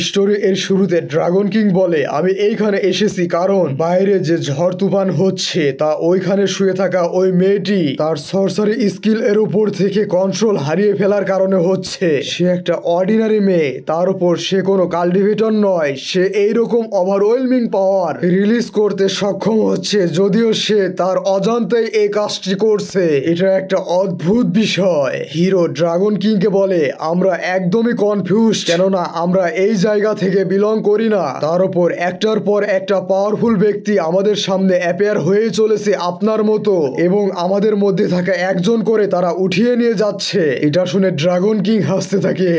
Story এর শুরুতে dragon king বলে, আমি এইখানে এসেছি কারণ বাইরে যে ঝড় তুফান হচ্ছে তা ওইখানে শুয়ে থাকা ওই মেয়েটি তার সরসারি স্কিল এর উপর থেকে কন্ট্রোল হারিয়ে ফেলার কারণে হচ্ছে। সে একটা অর্ডিনারি মেয়ে, তার উপর সে কোনো কাল্টিভেটর নয়। সে এইরকম ওভারওয়েলমিং পাওয়ার রিলিজ করতে সক্ষম হচ্ছে, যদিও সে তার অজান্তেই এই কাজটি করছে। এটা একটা অদ্ভুত বিষয়। হিরো ড্রাগন কিংকে বলে, আমরা একদমই কনফিউজ, কেননা আমরা এই জায়গা থেকে বিলং করি না। তার উপর একটার পর একটা পাওয়ারফুল ব্যক্তি আমাদের সামনে অ্যাপিয়ার হয়ে চলেছে আপনার মতো, এবং আমাদের মধ্যে থাকা একজন করে তারা উঠিয়ে নিয়ে যাচ্ছে। এটা শুনে ড্রাগন কিং হাসতে থাকে।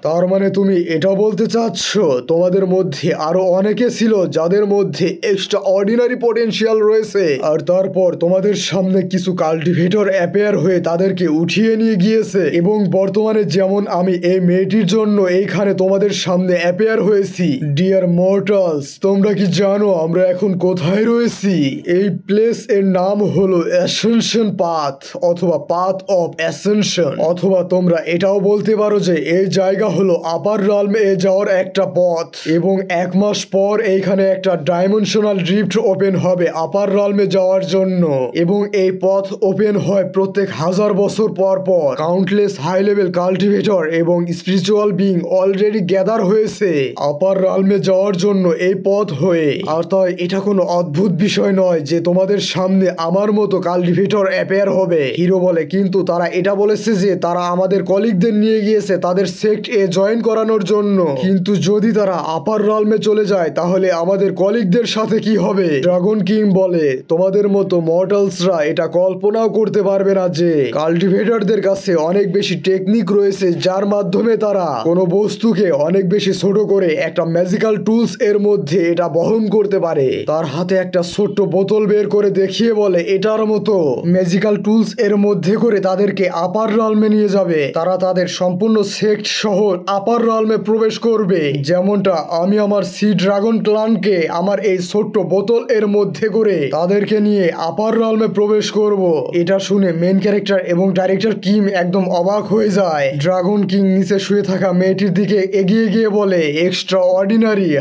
তার মানে তুমি এটা বলতে চাচ্ছ তোমাদের মধ্যে আরো অনেকে ছিল যাদের মধ্যে এক্সট্রা অর্ডিনারি পটেনশিয়াল রয়েছে, আর তারপর তোমাদের সামনে কিছু কাল্টিভেটর অ্যাপিয়ার হয়ে তাদেরকে উঠিয়ে নিয়ে গিয়েছে, এবং বর্তমানে যেমন আমি এই মেয়েটির জন্য এইখানে তোমাদের সামনে অ্যাপিয়ার হয়েছি। ডিয়ার মর্টালস, তোমরা কি জানো আমরা এখন কোথায় রয়েছি? এই প্লেস এর নাম হলো অ্যাসেনশন পাথ, অথবা পাথ অফ অ্যাসেনশন, অথবা তোমরা এটাও বলতে পারো যে এই জায়গা হলো আপার রালমে যাওয়ার একটা পথ, এবং 1 মাস পর এইখানে একটা ডাইমেনশনাল ড্রিফট ওপেন হবে আপার রালমে যাওয়ার জন্য, এবং এই পথ ওপেন হয় প্রত্যেক 1000 বছর পর পর। কাউন্টলেস হাই লেভেল কাল্টিভেটর এবং স্পিরিচুয়াল বিং অলরেডি গ্যাদার হয়েছে আপার রালমে যাওয়ার জন্য এই পথ হয়ে। আর তাই এটা কোনো অদ্ভুত বিষয় নয় যে তোমাদের সামনে আমার মতো কাল্টিভেটর অ্যাপিয়ার হবে। হিরো বলে, কিন্তু তারা এটা বলেছে যে তারা আমাদের কলিগদের নিয়ে গিয়েছে তাদের সেক্ট এ জয়েন করানোর জন্য, কিন্তু যদি তারা আপার রালমে চলে যায় তাহলে আমাদের কলিগদের সাথে কি হবে? ড্রাগন কিং বলে, তোমাদের মতো মর্টালসরা এটা কল্পনাও করতে পারবে না যে কাল্টিভেটরদের কাছে অনেক বেশি টেকনিক রয়েছে যার মাধ্যমে তারা কোনো বস্তুকে অনেক বেশি ছোট করে একটা ম্যাজিক্যাল টুলস এর মধ্যে এটা বহন করতে পারে। তার হাতে একটা ছোট্ট বোতল বের করে দেখিয়ে বলে, এটার মতো ম্যাজিক্যাল টুলস এর মধ্যে করে তাদেরকে আপার রালমে নিয়ে যাবে। তারা তাদের সম্পূর্ণ সেক্ট সহ আপার রালমে প্রবেশ করবে, যেমনটা আমি আমার সি ড্রাগন ক্লানকে আমার এই ছোট্ট বোতল এর মধ্যে করে তাদেরকে নিয়ে আপার রালমে প্রবেশ করব। এটা শুনে মেন ক্যারেক্টার এবং ডাইরেক্টর কিম একদম অবাক হয়ে যায়। ড্রাগন কিং নিচে শুয়ে থাকা মেয়েটির দিকে এগিয়ে গিয়ে বলে, এক্সট্রা অর্ডিনারি,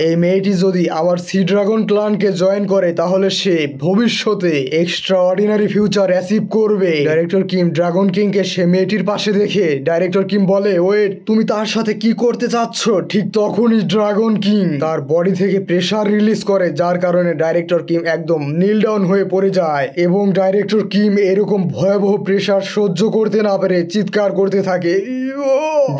এই মেয়েটি যদি আমার সি ড্রাগন ক্লানকে জয়েন করে তাহলে সে ভবিষ্যতে এক্সট্রা অর্ডিনারি ফিউচার অ্যাচিভ করবে। ডাইরেক্টর কিম ড্রাগন কিংকে সে মেয়েটির পাশে দেখে ডাইরেক্টর কিম বলে, ওয়েট, তুমি তার সাথে কি করতে চাচ্ছ? ঠিক তখনই ড্রাগন কিং তার বডি থেকে প্রেসার রিলিজ করে, যার কারণে ডাইরেক্টর কিম একদম নীল ডাউন হয়ে পড়ে যায়, এবং ডাইরেক্টর কিম এরকম ভয়াবহ প্রেসার সহ্য করতে না পেরে চিৎকার করতে থাকে।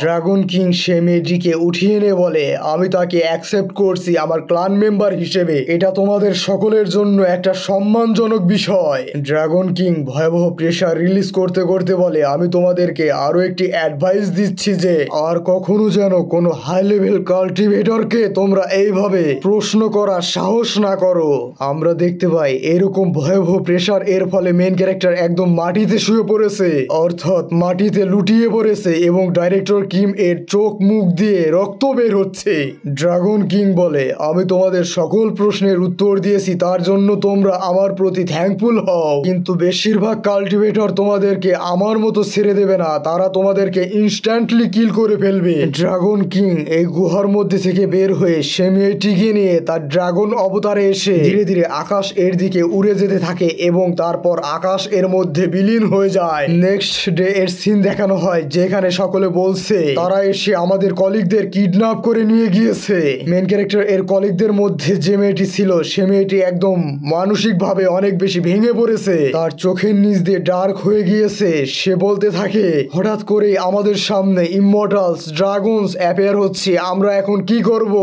ড্রাগন কিং সে মেয়েটিকে উঠিয়ে এনে বলে, আমি তাকে অ্যাকসেপ্ট করছি আমার ক্লান মেম্বার হিসেবে, এটা তোমাদের সকলের জন্য একটা সম্মানজনক বিষয়। ড্রাগন কিং ভয়াবহ প্রেসার রিলিজ করতে করতে বলে, আমি তোমাদেরকে আরো একটি অ্যাডভাইস দিচ্ছি যে আর কখনো যেন কোনো হাই লেভেল কাল্টিভেটরকে তোমরা এইভাবে প্রশ্ন করার সাহস না করো। আমরা দেখতে পাই এরকম ভয়াবহ প্রেসার এর ফলে মেন ক্যারেক্টার একদম মাটিতে শুয়ে পড়েছে, অর্থাৎ মাটিতে লুটিয়ে পড়েছে, এবং ডাইরেক্টর কিম এর চোখ মুখ দিয়ে রক্ত বের হচ্ছে। ড্রাগন কিং বলে, আমি তোমাদের সকল প্রশ্নের উত্তর দিয়েছি, তার জন্য তোমরা আমার প্রতি থ্যাঙ্কফুল হও, কিন্তু বেশিরভাগ কাল্টিভেটর তোমাদেরকে আমার মতো ছেড়ে দেবে না, তারা তোমাদেরকে ইনস্ট্যান্টলি কিল করে ফেলবে। ড্রাগন কিং এই গুহার মধ্যে থেকে বের হয়ে সে মেয়েটিকে নিয়ে তার ড্রাগন অবতারে এসে ধীরে ধীরে আকাশ এর দিকে উড়ে যেতে থাকে, এবং তারপর আকাশ এর মধ্যে বিলীন হয়ে যায়। নেক্সট ডে এর সিন দেখানো হয় যেখানে সকলে বলছে তারা এসে আমাদের কলিগদের কিডন্যাপ করে নিয়ে গিয়েছে। মেন ক্যারেক্টার এর কলিগদের মধ্যে যে মেয়েটি ছিল সে মেয়েটি একদম মানসিক ভাবে অনেক বেশি ভেঙে পড়েছে, তার চোখের নিচ দিয়ে ডার্ক হয়ে গিয়েছে। সে বলতে থাকে, হঠাৎ করে আমাদের সামনে ইমমর্টালস ড্রাগনস অ্যাপিয়ার হচ্ছে, আমরা এখন কি করব?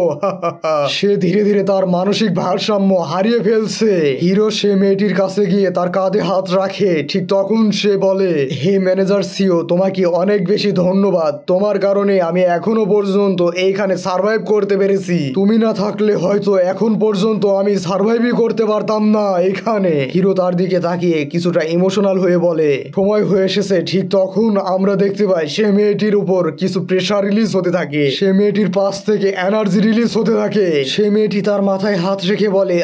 সে ধীরে ধীরে তার মানসিক ভারসাম্য হারিয়ে ফেলছে। হিরো সে মেয়েটির কাছে গিয়ে তার কাঁধে হাত রাখে। ঠিক তখন সে বলে, হে ম্যানেজার সিও, তোমাকে অনেক বেশি ধন্যবাদ, তোমার কারণে আমি এখনো পর্যন্ত এইখানে সার্ভাইভ করতে পেরেছি, তুমি না থাকলে হয়তো এখন পর্যন্ত আমি সার্ভাইভই করতে পারতাম না এখানে। হিরো তার দিকে তাকিয়ে কিছুটা ইমোশনাল হয়ে বলে, সময় হয়ে এসেছে। ঠিক তখন আমরা দেখতে পাই সে মেয়েটির উপর কিছু প্রেসার রিলিজ হতে থাকে, সে মেয়েটির পাশ থেকে এনার্জি রিলিজ হতে থাকে। সে মেয়েটি তার মাথায় হাত রেখে বলে,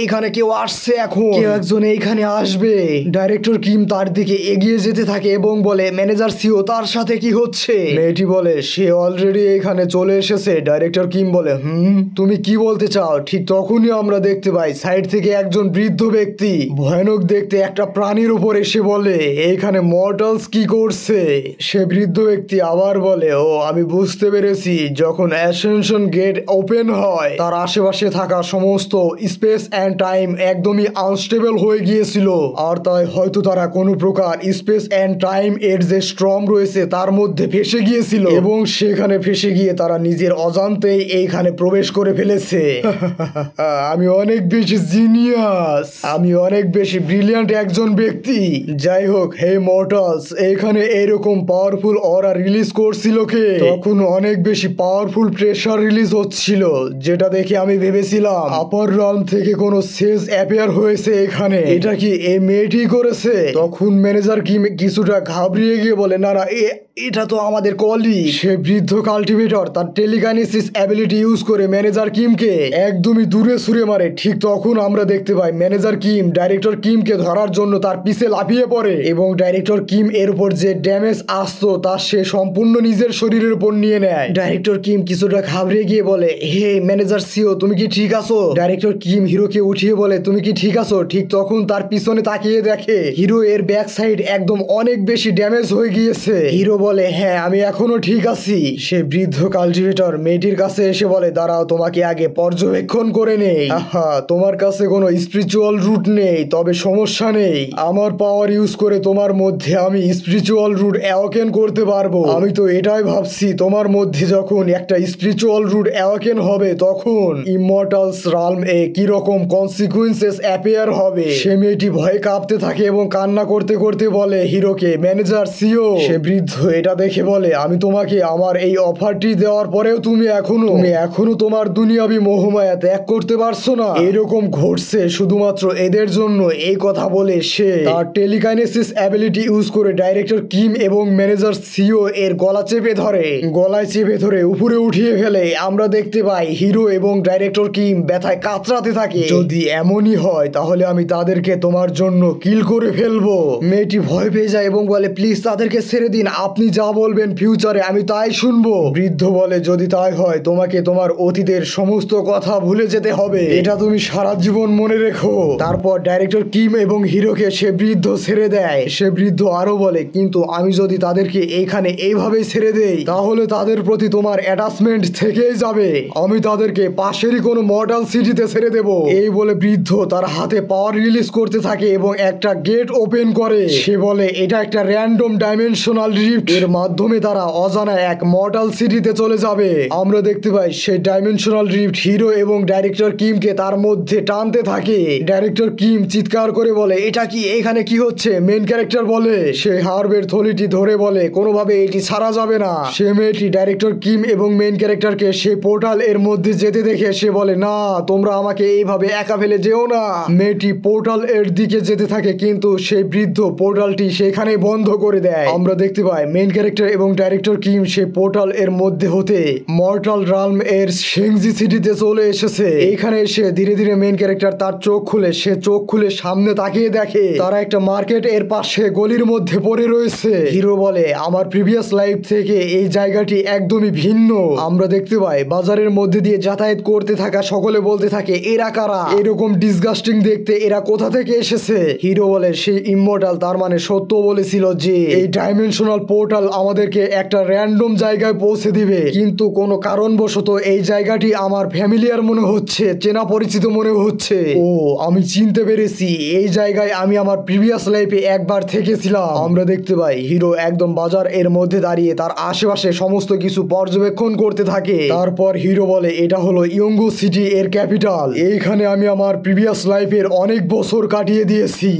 এইখানে কেউ আসছে, এখন কেউ একজন এইখানে আসবে। ডাইরেক্টর কিম তার দিকে এগিয়ে যেতে থাকে এবং বলে, ম্যানেজার সিও, তার সাথে কি হচ্ছে? মেয়েটি বলে, সে অলরেডি এখানে চলে এসেছে। ডাইরেক্টর কিম বলে, তুমি কি বলতে চাও? ঠিক তখনই আমরা দেখতে পাই সাইড থেকে একজন বৃদ্ধ ব্যক্তি ভয়ানক দেখতে একটা প্রাণীর উপর এসে বলে, এইখানে মর্টালস কি করছে? সে বৃদ্ধ ব্যক্তি আবার বলে, ও আমি বুঝতে পেরেছি, যখন অ্যাসেনশন গেট ওপেন হয় তার আশেপাশে থাকা সমস্ত স্পেস অ্যান্ড টাইম একদমই আনস্টেবল হয়ে গিয়েছিল, আর তাই হয়তো তারা কোনো প্রকার স্পেস অ্যান্ড টাইম এর যে স্ট্রম রয়েছে তার মধ্যে ফেসে গিয়েছিল, এবং সেখানে ফেসে গিয়ে তারা নিজের অজান্তেই এইখানে প্রবেশ করে ফেলেছে। আমি অনেক বেশি জিনিয়াস, আমি অনেক বেশি ব্রিলিয়ান্ট একজন ব্যক্তি। যাই হোক, হে মর্টালস, এখানে এরকম পাওয়ারফুল অরা রিলিজ করছিল কে? তখন অনেক বেশি পাওয়ারফুল প্রেসার রিলিজ হচ্ছিল, যেটা দেখে আমি ভেবেছিলাম আপার রাউন্ড থেকে কোনো সেজ অ্যাপিয়ার হয়েছে এখানে। এটা কি এই মেয়েটি করেছে? তখন ম্যানেজার কি কিছুটা ঘাবড়িয়ে গিয়ে বলে, না না, এটা তো আমাদের কলি। সে বৃদ্ধ কাল্টিভেটর তার টেলিকাইনেসিস অ্যাবিলিটি ইউজ করে ম্যানেজার কিমকে একদমই দূরে ছুঁড়ে মারে। ঠিক তখন আমরা দেখতে পাই ম্যানেজার কিম ডাইরেক্টর কিমকে ধরার জন্য তার পিছে লাফিয়ে পড়ে, এবং ডাইরেক্টর কিম এর উপর যে ড্যামেজ আসতো তা সে সম্পূর্ণ নিজের শরীরের উপর নিয়ে নেয়। ডাইরেক্টর কিম কিছুটা ঘাবড়ে গিয়ে বলে, হে ম্যানেজার সিও, তুমি কি ঠিক আছো? ডাইরেক্টর কিম হিরোকে উঠিয়ে বলে, তুমি কি ঠিক আছো? ঠিক তখন তার পিছনে তাকিয়ে দেখে হিরো এর ব্যাক সাইড একদম অনেক বেশি ড্যামেজ হয়ে গিয়েছে। হিরো বলে, হ্যাঁ আমি এখনো ঠিক আছি। সে বৃদ্ধ কাল্টিভেটর মেয়েটির কাছে এসে বলে, দাঁড়াও, তোমাকে আগে পর্যবেক্ষণ করে নেই। আহা, তোমার কাছে কোনো স্পিরিচুয়াল রুট নেই, তবে সমস্যা নেই, আমার পাওয়ার ইউজ করে তোমার মধ্যে আমি স্পিরিচুয়াল রুট অ্যাওয়াকেন করতে পারবো। আমি তো এটাই ভাবছি, তোমার মধ্যে যখন একটা স্পিরিচুয়াল রুট অ্যাওয়াকেন হবে তখন ইমমর্টালস রালম এ কি রকম কনসিকুয়েন্সেস অ্যাপিয়ার হবে। সে মেয়েটি ভয়ে কাঁপতে থাকে এবং কান্না করতে করতে বলে হিরোকে, ম্যানেজার সিও। সে বৃদ্ধ এটা দেখে বলে, আমি তোমাকে আমার এই অফারটি দেওয়ার পরেও তুমি এখনো তোমার দুনিয়াবি মোহমায়া ত্যাগ করতে পারছো না। এরকম ঘটছে শুধুমাত্র এদের জন্য। এই কথা বলে সে তার টেলিকাইনেসিস অ্যাবিলিটি ইউজ করে ডাইরেক্টর কিম এবং ম্যানেজার সিও এর গলায় চেপে ধরে উপরে উঠিয়ে ফেলে। আমরা দেখতে পাই হিরো এবং ডাইরেক্টর কিম ব্যথায় কাতরাতে থাকে। যদি এমনই হয় তাহলে আমি তাদেরকে তোমার জন্য কিল করে ফেলবো। মেয়েটি ভয় পেয়ে যায় এবং বলে, প্লিজ তাদেরকে ছেড়ে দিন, আপনি যা বলবেন ফিউচারে আমি তাই শুনবো। বৃদ্ধ বলে, যদি তাই হয় তোমাকে তোমার অতীতের সমস্ত কথা ভুলে যেতে হবে, এটা তুমি সারা জীবন মনে রেখো। তারপর ডাইরেক্টর কিম এবং হিরোকে সে বৃদ্ধ ছেড়ে দেয়। সে বৃদ্ধ আরো বলে, কিন্তু আমি যদি তাদেরকে এইখানে এইভাবেই ছেড়ে দেই তাহলে তাদের প্রতি তোমার অ্যাটাচমেন্ট থেকেই যাবে। আমি তাদেরকে পাশেরই কোনো মর্টাল সিটিতে ছেড়ে দেব। এই বলে বৃদ্ধ তার হাতে পাওয়ার রিলিজ করতে থাকে এবং একটা গেট ওপেন করে। সে বলে, এটা একটা র্যান্ডম ডাইমেনশনাল রিফট, এর মাধ্যমে তারা অজানা এক মর্টাল সিটিতে চলে যাবে। আমরা দেখতে পাই সেই ডাইমেনশনাল রিফট হিরো এবং ডাইরেক্টর কিমকে তার মধ্যে টানতে থাকে। ডাইরেক্টর কিম চিৎকার করে বলে, এটা কি, এখানে কি হচ্ছে? মেন ক্যারেক্টার বলে, সে হার্বের থলিটি ধরে বলে, কোনোভাবে এটি ছাড়া যাবে না। সে মেয়েটি ডাইরেক্টর কিম এবং মেন ক্যারেক্টারকে সে পোর্টাল এর মধ্যে যেতে দেখে সে বলে, না, তোমরা আমাকে এইভাবে একা ফেলে যেও না। মেয়েটি পোর্টাল এর দিকে যেতে থাকে, কিন্তু সেই বৃদ্ধ পোর্টালটি সেখানে বন্ধ করে দেয়। আমরা দেখতে পাই মেন ক্যারেক্টার এবং ডাইরেক্টর কিম সে পোর্টাল এর মধ্যে হতে মর্টাল রালম এর শেংজি সিটিতে চলে এসেছে। এখানে এসে ধীরে ধীরে মেন ক্যারেক্টার তার চোখ খুলে সামনে তাকিয়ে দেখে তারা একটা মার্কেট এর পাশে গলির মধ্যে পড়ে রয়েছে। হিরো বলে, আমার প্রিভিয়াস লাইফ থেকে এই জায়গাটি একদমই ভিন্ন। আমরা দেখতে পাই বাজারের মধ্যে দিয়ে যাতায়াত করতে থাকা সকলে বলতে থাকে, এরা কারা? এরকম ডিসগাস্টিং দেখতে, এরা কোথা থেকে এসেছে? হিরো বলে, সেই ইমমর্টাল তার মানে সত্য বলেছিল যে এই ডাইমেনশনাল পোর্টাল আমাদেরকে একটা র্যান্ডম জায়গায় পৌঁছে দিবে, কিন্তু কোনো কারণবশত এই জায়গাটি আমার ফ্যামিলিয়ার মনে হচ্ছে, চেনা পরিচিত মনে হচ্ছে। ও, আমি চিনতে পেরেছি, এই জায়গায় আমি আমার প্রিভিয়াস লাইফে একবার থেকেছিলাম। আমরা দেখতে পাই হিরো একদম বাজার এর মধ্যে দাঁড়িয়ে তার আশেপাশে সমস্ত কিছু পর্যবেক্ষণ করতে থাকে। তারপর হিরো বলে, এটা হলো ইয়ঙ্গো সিটি এর ক্যাপিটাল। এইখানে আমি আমার প্রিভিয়াস লাইফের অনেক বছর কাটিয়ে দিয়েছি।